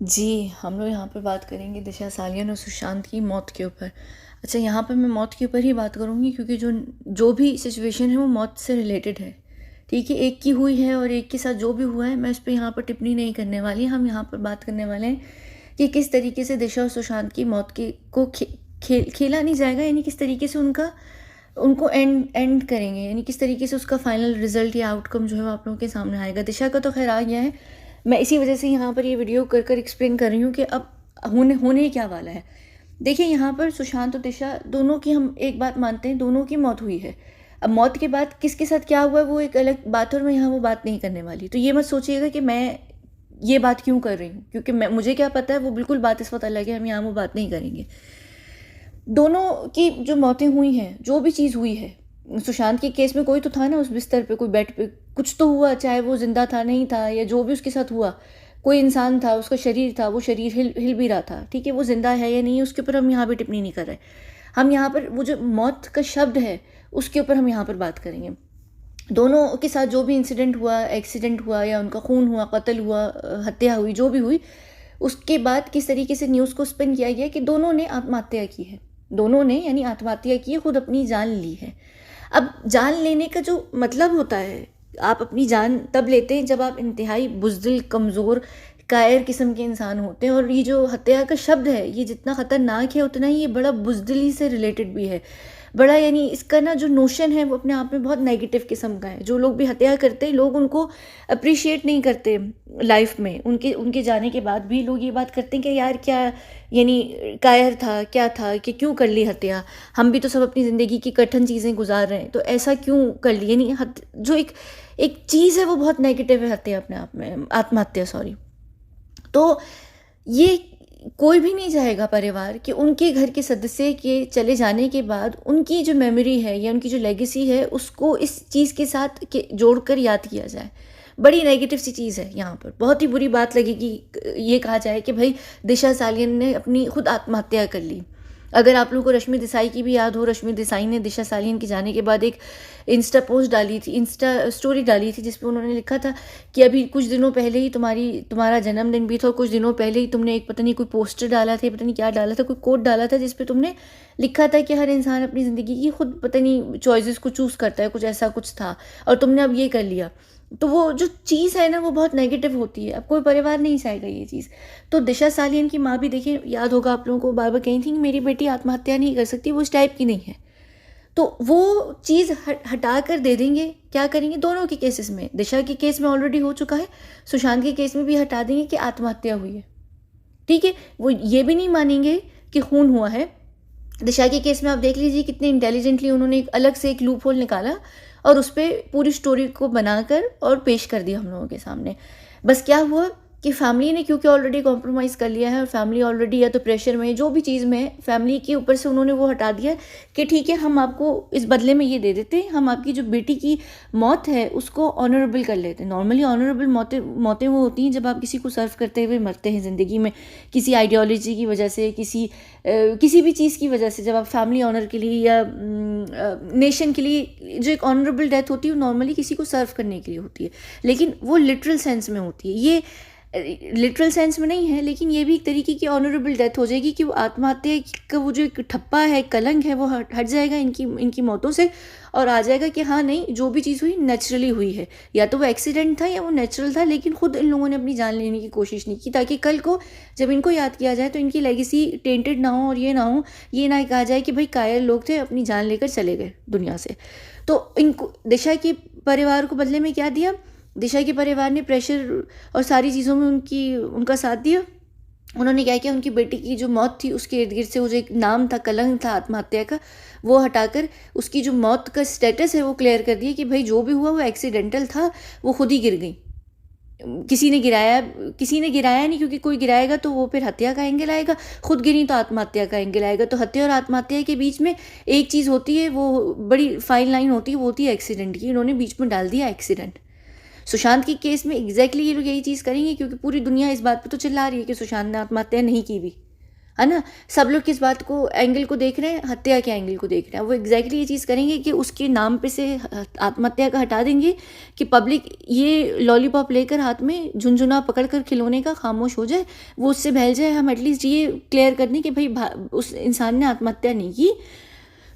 जी, हम लोग यहाँ पर बात करेंगे दिशा सालियन और सुशांत की मौत के ऊपर। अच्छा, यहाँ पर मैं मौत के ऊपर ही बात करूँगी क्योंकि जो जो भी सिचुएशन है वो मौत से रिलेटेड है, ठीक है? एक की हुई है और एक के साथ जो भी हुआ है मैं इस पे यहाँ पर टिप्पणी नहीं करने वाली। हम यहाँ पर बात करने वाले हैं कि किस तरीके से दिशा और सुशांत की मौत की को खेला नहीं जाएगा, यानी किस तरीके से उनको एंड एंड करेंगे, यानी किस तरीके से उसका फाइनल रिजल्ट या आउटकम जो है वो आप लोगों के सामने आएगा। दिशा का तो खैर आ गया है, मैं इसी वजह से यहाँ पर ये वीडियो कर कर एक्सप्लेन कर रही हूँ कि अब होने होने क्या वाला है। देखिए, यहाँ पर सुशांत और दिशा दोनों की हम एक बात मानते हैं, दोनों की मौत हुई है। अब मौत के बाद किसके साथ क्या हुआ है वो एक अलग बात है और मैं यहाँ वो बात नहीं करने वाली। तो ये मत सोचिएगा कि मैं ये बात क्यों कर रही हूँ, क्योंकि मैं मुझे क्या पता है वो बिल्कुल बात इस वक्त अलग है, हम यहाँ वो बात नहीं करेंगे। दोनों की जो मौतें हुई हैं, जो भी चीज़ हुई है, सुशांत के केस में कोई तो था ना उस बिस्तर पे, कोई बेड पे, कुछ तो हुआ, चाहे वो जिंदा था नहीं था या जो भी उसके साथ हुआ, कोई इंसान था, उसका शरीर था, वो शरीर हिल हिल भी रहा था, ठीक है? वो जिंदा है या नहीं है उसके ऊपर हम यहाँ पे टिप्पणी नहीं कर रहे। हम यहाँ पर वो जो मौत का शब्द है उसके ऊपर हम यहाँ पर बात करेंगे। दोनों के साथ जो भी इंसिडेंट हुआ, एक्सीडेंट हुआ या उनका खून हुआ, कत्ल हुआ, हत्या हुई, जो भी हुई, उसके बाद किस तरीके से न्यूज़ को स्पिन किया गया कि दोनों ने आत्महत्या की है। दोनों ने यानी आत्महत्या की है, खुद अपनी जान ली है। अब जान लेने का जो मतलब होता है, आप अपनी जान तब लेते हैं जब आप इंतहाई बुज़दिल, कमज़ोर, कायर किस्म के इंसान होते हैं। और ये जो हत्या का शब्द है, ये जितना ख़तरनाक है उतना ही ये बड़ा बुज़दिली से रिलेटेड भी है। बड़ा यानी इसका ना जो नोशन है वो अपने आप में बहुत नेगेटिव किस्म का है। जो लोग भी हत्या करते हैं, लोग उनको अप्रिशिएट नहीं करते लाइफ में। उनके उनके जाने के बाद भी लोग ये बात करते हैं कि यार क्या, यानी कायर था, क्या था कि क्यों कर ली हत्या, हम भी तो सब अपनी ज़िंदगी की कठिन चीज़ें गुजार रहे हैं, तो ऐसा क्यों कर ली। यानी जो एक एक चीज़ है वो बहुत नेगेटिव है हत्या अपने आप में, आत्महत्या सॉरी। तो ये कोई भी नहीं चाहेगा परिवार कि उनके घर के सदस्य के चले जाने के बाद उनकी जो मेमोरी है या उनकी जो लेगेसी है उसको इस चीज़ के साथ जोड़कर याद किया जाए। बड़ी नेगेटिव सी चीज़ है। यहाँ पर बहुत ही बुरी बात लगेगी ये कहा जाए कि भाई दिशा सालियन ने अपनी खुद आत्महत्या कर ली। अगर आप लोगों को रश्मि देसाई की भी याद हो, रश्मि देसाई ने दिशा सालियन के जाने के बाद एक इंस्टा पोस्ट डाली थी, इंस्टा स्टोरी डाली थी, जिसपे उन्होंने लिखा था कि अभी कुछ दिनों पहले ही तुम्हारा जन्मदिन भी था और कुछ दिनों पहले ही तुमने एक पता नहीं कोई पोस्टर डाला था, पता नहीं क्या डाला था, कोई कोट डाला था जिसपे तुमने लिखा था कि हर इंसान अपनी ज़िंदगी की खुद पता नहीं चॉइसेस को चूज़ करता है, कुछ ऐसा कुछ था, और तुमने अब ये कर लिया। तो वो जो चीज़ है ना वो बहुत नेगेटिव होती है। अब कोई परिवार नहीं चाहेगा ये चीज़। तो दिशा सालियन की माँ भी देखिए, याद होगा आप लोगों को, बार बार कही थी कि मेरी बेटी आत्महत्या नहीं कर सकती, वो इस टाइप की नहीं है। तो वो चीज़ हटा कर दे देंगे। क्या करेंगे दोनों के केसेस में? दिशा के केस में ऑलरेडी हो चुका है, सुशांत के केस में भी हटा देंगे कि आत्महत्या हुई है, ठीक है? वो ये भी नहीं मानेंगे कि खून हुआ है। दिशा के केस में आप देख लीजिए कितने इंटेलिजेंटली उन्होंने एक अलग से एक लूप होल निकाला और उस पर पूरी स्टोरी को बनाकर और पेश कर दिया हम लोगों के सामने। बस क्या हुआ कि फैमिली ने क्योंकि ऑलरेडी कॉम्प्रोमाइज़ कर लिया है और फैमिली ऑलरेडी या तो प्रेशर में, जो भी चीज़ में है, फैमिली के ऊपर से उन्होंने वो हटा दिया कि ठीक है हम आपको इस बदले में ये दे देते हैं, हम आपकी जो बेटी की मौत है उसको ऑनरेबल कर लेते हैं। नॉर्मली ऑनरेबल मौतें मौतें वो होती हैं जब आप किसी को सर्व करते हुए मरते हैं ज़िंदगी में, किसी आइडियोलॉजी की वजह से, किसी भी चीज़ की वजह से, जब आप फैमिली ऑनर के लिए या नेशन के लिए जो एक ऑनरेबल डेथ होती है वो नॉर्मली किसी को सर्व करने के लिए होती है, लेकिन वो लिटरल सेंस में होती है। ये लिटरल सेंस में नहीं है, लेकिन ये भी एक तरीके की ऑनरेबल डेथ हो जाएगी कि वो आत्महत्या का वो जो एक ठप्पा है, कलंक है, वो हट जाएगा इनकी मौतों से और आ जाएगा कि हाँ नहीं, जो भी चीज़ हुई नेचुरली हुई है, या तो वो एक्सीडेंट था या वो नेचुरल था, लेकिन खुद इन लोगों ने अपनी जान लेने की कोशिश नहीं की, ताकि कल को जब इनको याद किया जाए तो इनकी लेगेसी टेंटेड ना हो और ये ना हो, ये ना कहा जाए कि भाई कायर लोग थे, अपनी जान लेकर चले गए दुनिया से। तो इनको दिशा के परिवार को बदले में क्या दिया? दिशा के परिवार ने प्रेशर और सारी चीज़ों में उनका साथ दिया। उन्होंने क्या किया, उनकी बेटी की जो मौत थी उसके इर्द गिर्द से वो जो एक नाम था, कलंक था आत्महत्या का, वो हटाकर उसकी जो मौत का स्टेटस है वो क्लियर कर दिया कि भाई जो भी हुआ वो एक्सीडेंटल था, वो खुद ही गिर गई। किसी ने गिराया नहीं, क्योंकि कोई गिराएगा तो वो फिर हत्या का एंगल आएगा, खुद गिरी तो आत्महत्या का एंगल आएगा। तो हत्या और आत्महत्या के बीच में एक चीज़ होती है, वो बड़ी फाइन लाइन होती है, वो होती है एक्सीडेंट की। इन्होंने बीच में डाल दिया एक्सीडेंट। सुशांत के केस में एग्जैक्टली ये लोग यही चीज़ करेंगे, क्योंकि पूरी दुनिया इस बात पे तो चिल्ला रही है कि सुशांत ने आत्महत्या नहीं की भी। है ना। सब लोग किस बात को एंगल को देख रहे हैं, हत्या के एंगल को देख रहे हैं। वो एग्जैक्टली ये चीज़ करेंगे कि उसके नाम पे से आत्महत्या का हटा देंगे कि पब्लिक ये लॉलीपॉप लेकर हाथ में झुनझुना पकड़ कर खिलौने का खामोश हो जाए, वो उससे बहल जाए। हम एटलीस्ट ये क्लियर कर दें कि भाई उस इंसान ने आत्महत्या नहीं की,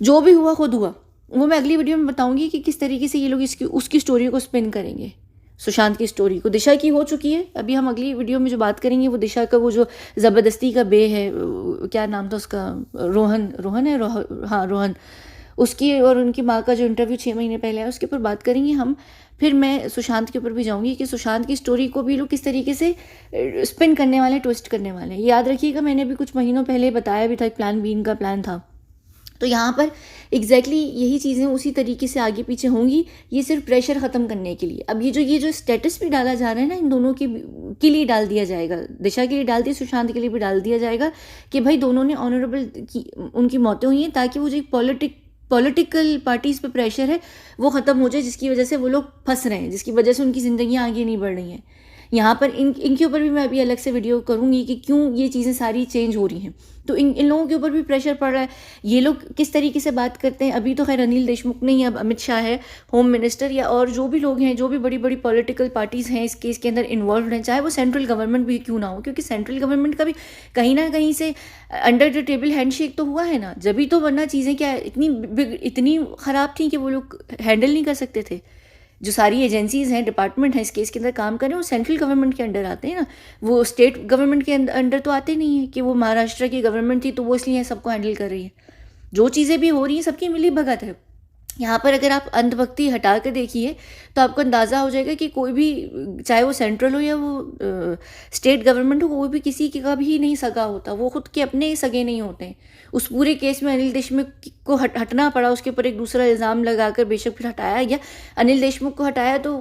जो भी हुआ खुद हुआ। वो मैं अगली वीडियो में बताऊंगी कि किस तरीके से ये लोग उसकी स्टोरी को स्पिन करेंगे, सुशांत की स्टोरी को। दिशा की हो चुकी है, अभी हम अगली वीडियो में जो बात करेंगे वो दिशा का वो जो ज़बरदस्ती का बे है, क्या नाम था उसका, रोहन है, हाँ रोहन, उसकी और उनकी माँ का जो इंटरव्यू 6 महीने पहले है उसके ऊपर बात करेंगे हम। फिर मैं सुशांत के ऊपर भी जाऊंगी कि सुशांत की स्टोरी को भी लोग किस तरीके से स्पिन करने वाले, ट्विस्ट करने वाले हैं। याद रखिएगा मैंने भी कुछ महीनों पहले बताया भी था, एक प्लान बी का प्लान था। तो यहाँ पर एग्जैक्टली यही चीज़ें उसी तरीके से आगे पीछे होंगी, ये सिर्फ प्रेशर ख़त्म करने के लिए। अब ये जो स्टेटस भी डाला जा रहा है ना, इन दोनों के लिए डाल दिया जाएगा, दिशा के लिए डाल दिया, सुशांत के लिए भी डाल दिया जाएगा कि भाई दोनों ने ऑनरेबल की उनकी मौतें हुई हैं, ताकि वो जो पॉलिटिकल पार्टीज़ पे प्रेशर है वो ख़त्म हो जाए, जिसकी वजह से वो लोग फंस रहे हैं, जिसकी वजह से उनकी ज़िंदगियाँ आगे नहीं बढ़ रही हैं। यहाँ पर इनके ऊपर भी मैं अभी अलग से वीडियो करूँगी कि क्यों ये चीज़ें सारी चेंज हो रही हैं। तो इन लोगों के ऊपर भी प्रेशर पड़ रहा है। ये लोग किस तरीके से बात करते हैं, अभी तो खैर अनिल देशमुख नहीं, अब अमित शाह है होम मिनिस्टर, या और जो भी लोग हैं, जो भी बड़ी बड़ी पॉलिटिकल पार्टीज़ हैं इस केस के अंदर इन्वॉल्व हैं, चाहे वो सेंट्रल गवर्नमेंट भी क्यों ना हो, क्योंकि सेंट्रल गवर्नमेंट का भी कहीं ना कहीं से अंडर द टेबल हैंडशेक तो हुआ है ना, जब भी तो, वरना चीज़ें क्या इतनी ख़राब थी कि वो लोग हैंडल नहीं कर सकते थे। जो सारी एजेंसीज़ हैं, डिपार्टमेंट हैं इस केस के अंदर काम कर रहे हैं, वो सेंट्रल गवर्नमेंट के अंडर आते हैं ना, वो स्टेट गवर्नमेंट के अंडर तो आते नहीं है कि वो महाराष्ट्र की गवर्नमेंट थी तो वो इसलिए सबको हैंडल कर रही है। जो चीज़ें भी हो रही हैं सबकी मिली भगत है। यहाँ पर अगर आप अंधभक्ति हटा कर देखिए तो आपको अंदाज़ा हो जाएगा कि कोई भी, चाहे वो सेंट्रल हो या वो स्टेट गवर्नमेंट हो, कोई भी किसी का भी नहीं सगा होता, वो खुद के अपने सगे नहीं होते हैं। उस पूरे केस में अनिल देशमुख को हटना पड़ा, उसके ऊपर एक दूसरा इल्ज़ाम लगाकर बेशक फिर हटाया गया। अनिल देशमुख को हटाया तो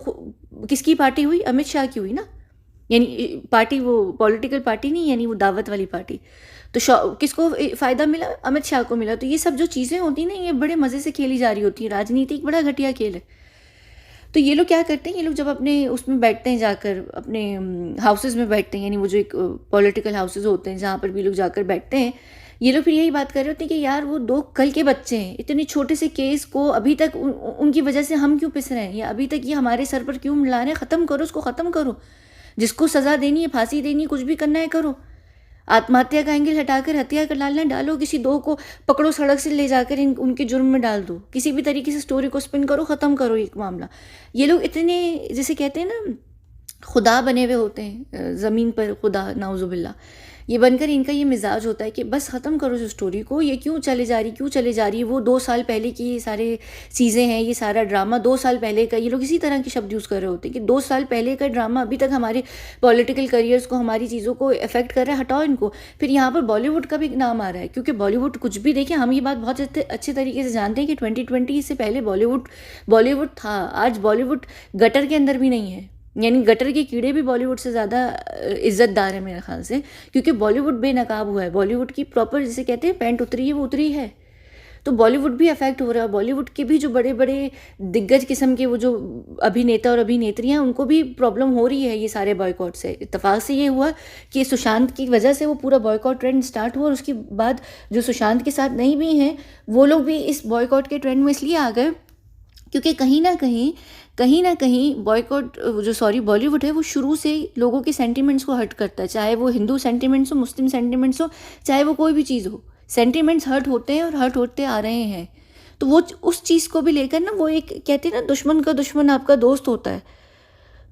किसकी पार्टी हुई, अमित शाह की हुई ना, यानी पार्टी वो पॉलिटिकल पार्टी नहीं, यानी वो दावत वाली पार्टी। तो किसको फ़ायदा मिला, अमित शाह को मिला। तो ये सब जो चीज़ें होती हैं ना, ये बड़े मज़े से खेली जा रही होती है, राजनीति एक बड़ा घटिया खेल है। तो ये लोग क्या करते हैं, ये लोग जब अपने उसमें बैठते हैं, जाकर अपने हाउसेज़ में बैठते हैं, यानी वो जो एक पॉलिटिकल हाउसेज़ होते हैं जहाँ पर भी लोग जाकर बैठते हैं, ये लोग फिर यही बात कर रहे होते हैं कि यार वो 2 कल के बच्चे हैं, इतने छोटे से केस को अभी तक उनकी वजह से हम क्यों पिस रहे हैं, या अभी तक ये हमारे सर पर क्यों मिला रहे हैं। ख़त्म करो उसको, ख़त्म करो, जिसको सज़ा देनी है, फांसी देनी है, कुछ भी करना है करो। आत्महत्या का एंगल हटाकर हत्या का डालो, किसी 2 को पकड़ो, सड़क से ले जाकर उनके जुर्म में डाल दो, किसी भी तरीके से स्टोरी को स्पिन करो, ख़त्म करो ये मामला। ये लोग इतने, जैसे कहते हैं ना, खुदा बने हुए होते हैं, ज़मीन पर खुदा, नाउज़ुबिल्ला, ये बनकर इनका ये मिजाज होता है कि बस ख़त्म करो जो स्टोरी को, ये क्यों चले जा रही है। वो 2 साल पहले की ये सारे चीज़ें हैं, ये सारा ड्रामा 2 साल पहले का, ये लोग इसी तरह के शब्द यूज़ कर रहे होते हैं कि 2 साल पहले का ड्रामा अभी तक हमारे पॉलिटिकल करियर्स को, हमारी चीज़ों को इफेक्ट कर रहा है, हटाओ इनको। फिर यहाँ पर बॉलीवुड का भी नाम आ रहा है, क्योंकि बॉलीवुड कुछ भी देखें, हम ये बात बहुत अच्छे तरीके से जानते हैं कि 2020 से पहले बॉलीवुड था। आज बॉलीवुड गटर के अंदर भी नहीं है, यानी गटर के कीड़े भी बॉलीवुड से ज़्यादा इज्जतदार है मेरे ख्याल से, क्योंकि बॉलीवुड बेनकाब हुआ है। बॉलीवुड की प्रॉपर, जिसे कहते हैं, पैंट उतरी है, वो उतरी है। तो बॉलीवुड भी अफेक्ट हो रहा है। बॉलीवुड के भी जो बड़े बड़े दिग्गज किस्म के वो जो अभिनेता और अभिनेत्रियाँ, उनको भी प्रॉब्लम हो रही है ये सारे बॉयकॉट से। इत्तेफाक से ये हुआ कि सुशांत की वजह से वो पूरा बॉयकॉट ट्रेंड स्टार्ट हुआ, और उसके बाद जो सुशांत के साथ नहीं भी हैं वो लोग भी इस बॉयकॉट के ट्रेंड में इसलिए आ गए क्योंकि कहीं ना कहीं बॉलीवुड है वो शुरू से लोगों के सेंटिमेंट्स को हर्ट करता है, चाहे वो हिंदू सेंटिमेंट्स हो, मुस्लिम सेंटिमेंट्स हो, चाहे वो कोई भी चीज़ हो। सेंटिमेंट्स हर्ट होते हैं और हर्ट होते आ रहे हैं। तो वो उस चीज़ को भी लेकर ना, वो एक कहते हैं ना, दुश्मन का दुश्मन आपका दोस्त होता है।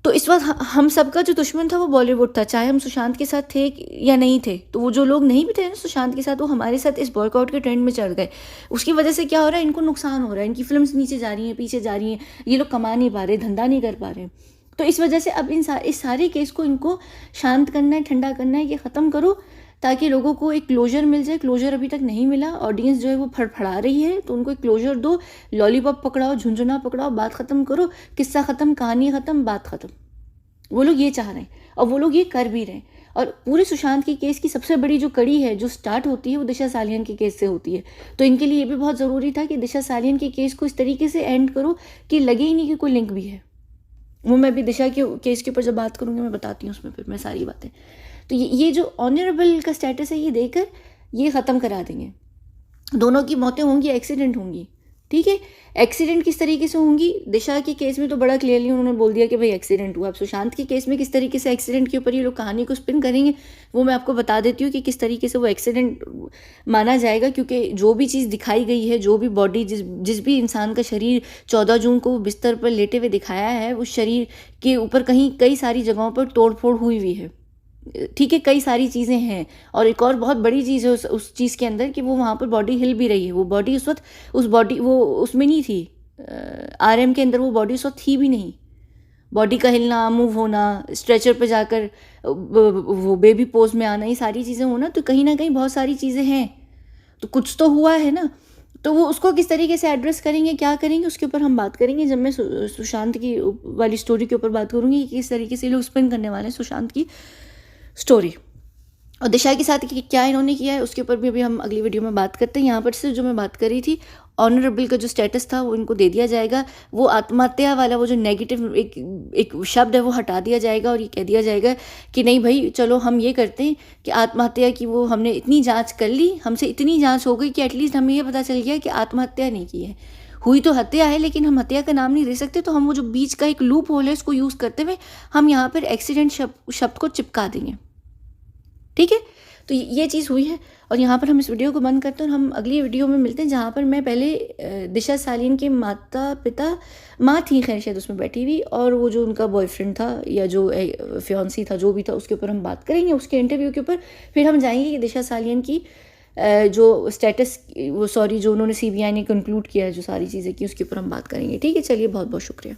तो इस वक्त हम सबका जो दुश्मन था वो बॉलीवुड था, चाहे हम सुशांत के साथ थे या नहीं थे। तो वो जो लोग नहीं भी थे ना सुशांत के साथ, वो हमारे साथ इस बॉयकॉट के ट्रेंड में चढ़ गए। उसकी वजह से क्या हो रहा है, इनको नुकसान हो रहा है, इनकी फिल्म्स नीचे जा रही हैं, पीछे जा रही हैं, ये लोग कमा नहीं पा रहे, धंधा नहीं कर पा रहे। तो इस वजह से अब इस सारे केस को इनको शांत करना है, ठंडा करना है, ये ख़त्म करो ताकि लोगों को एक क्लोजर मिल जाए। क्लोजर अभी तक नहीं मिला, ऑडियंस जो है वो फड़फड़ा रही है, तो उनको एक क्लोजर दो। लॉलीपॉप पकड़ाओ, झुंझुना पकड़ाओ, बात ख़त्म करो, किस्सा ख़त्म, कहानी ख़त्म, बात ख़त्म। वो लोग ये चाह रहे हैं और वो लोग ये कर भी रहे हैं। और पूरे सुशांत की केस की सबसे बड़ी जो कड़ी है, जो स्टार्ट होती है, वो दिशा सालियन के केस से होती है। तो इनके लिए ये भी बहुत ज़रूरी था कि दिशा सालियन के केस को इस तरीके से एंड करो कि लगे ही नहीं कि कोई लिंक भी है। वो मैं भी दिशा के केस के ऊपर जब बात करूँगी मैं बताती हूँ उसमें फिर मैं सारी बातें। तो ये जो ऑनरेबल का स्टेटस है, ये देकर ये ख़त्म करा देंगे। दोनों की मौतें होंगी, एक्सीडेंट होंगी, ठीक है। एक्सीडेंट किस तरीके से होंगी, दिशा के केस में तो बड़ा क्लियरली उन्होंने बोल दिया कि भाई एक्सीडेंट हुआ। अब सुशांत के केस में किस तरीके से एक्सीडेंट के ऊपर ये लोग कहानी को स्पिन करेंगे वो मैं आपको बता देती हूँ कि किस तरीके से वो एक्सीडेंट माना जाएगा, क्योंकि जो भी चीज़ दिखाई गई है, जो भी बॉडी जिस भी इंसान का शरीर 14 जून को बिस्तर पर लेटे हुए दिखाया है, उस शरीर के ऊपर कहीं कई सारी जगहों पर तोड़फोड़ हुई हुई है, ठीक है, कई सारी चीज़ें हैं। और एक और बहुत बड़ी चीज़ है उस चीज़ के अंदर कि वो वहाँ पर बॉडी हिल भी रही है। वो बॉडी उस वक्त उस बॉडी वो उसमें नहीं थी, आरएम के अंदर वो बॉडी उस वक्त थी भी नहीं। बॉडी का हिलना, मूव होना, स्ट्रेचर पे जाकर वो बेबी पोज में आना, ये सारी चीज़ें होना, तो कहीं ना कहीं बहुत सारी चीज़ें हैं, तो कुछ तो हुआ है ना। तो वो उसको किस तरीके से एड्रेस करेंगे, क्या करेंगे, उसके ऊपर हम बात करेंगे जब मैं सुशांत की वाली स्टोरी के ऊपर बात करूँगी कि किस तरीके से लोग स्पिन करने वाले हैं सुशांत की स्टोरी। और दिशा के साथ क्या इन्होंने किया है उसके ऊपर भी अभी हम अगली वीडियो में बात करते हैं। यहाँ पर से जो मैं बात करी थी, ऑनरेबल का जो स्टेटस था वो इनको दे दिया जाएगा। वो आत्महत्या वाला वो जो नेगेटिव एक शब्द है वो हटा दिया जाएगा और ये कह दिया जाएगा कि नहीं भाई चलो हम ये करते हैं कि आत्महत्या की वो हमने इतनी जांच कर ली, हमसे इतनी जांच हो गई कि एटलीस्ट हमें ये पता चल गया कि आत्महत्या नहीं की है, हुई तो हत्या है लेकिन हम हत्या का नाम नहीं दे सकते, तो हम वो जो बीच का एक लूप होल है उसको यूज़ करते हुए हम यहाँ पर एक्सीडेंट शब्द को चिपका देंगे, ठीक है। तो ये चीज़ हुई है और यहाँ पर हम इस वीडियो को बंद करते हैं और हम अगली वीडियो में मिलते हैं जहाँ पर मैं पहले दिशा सालियन के माता पिता, माँ थी खैर शायद उसमें बैठी हुई, और वो जो उनका बॉयफ्रेंड था या जो फियांसी था जो भी था उसके ऊपर हम बात करेंगे, उसके इंटरव्यू के ऊपर। फिर हम जाएंगे कि दिशा सालियन की जो स्टेटस जो उन्होंने CBI ने कंक्लूड किया है, जो सारी चीज़ें की उसके ऊपर हम बात करेंगे, ठीक है। चलिए, बहुत बहुत शुक्रिया।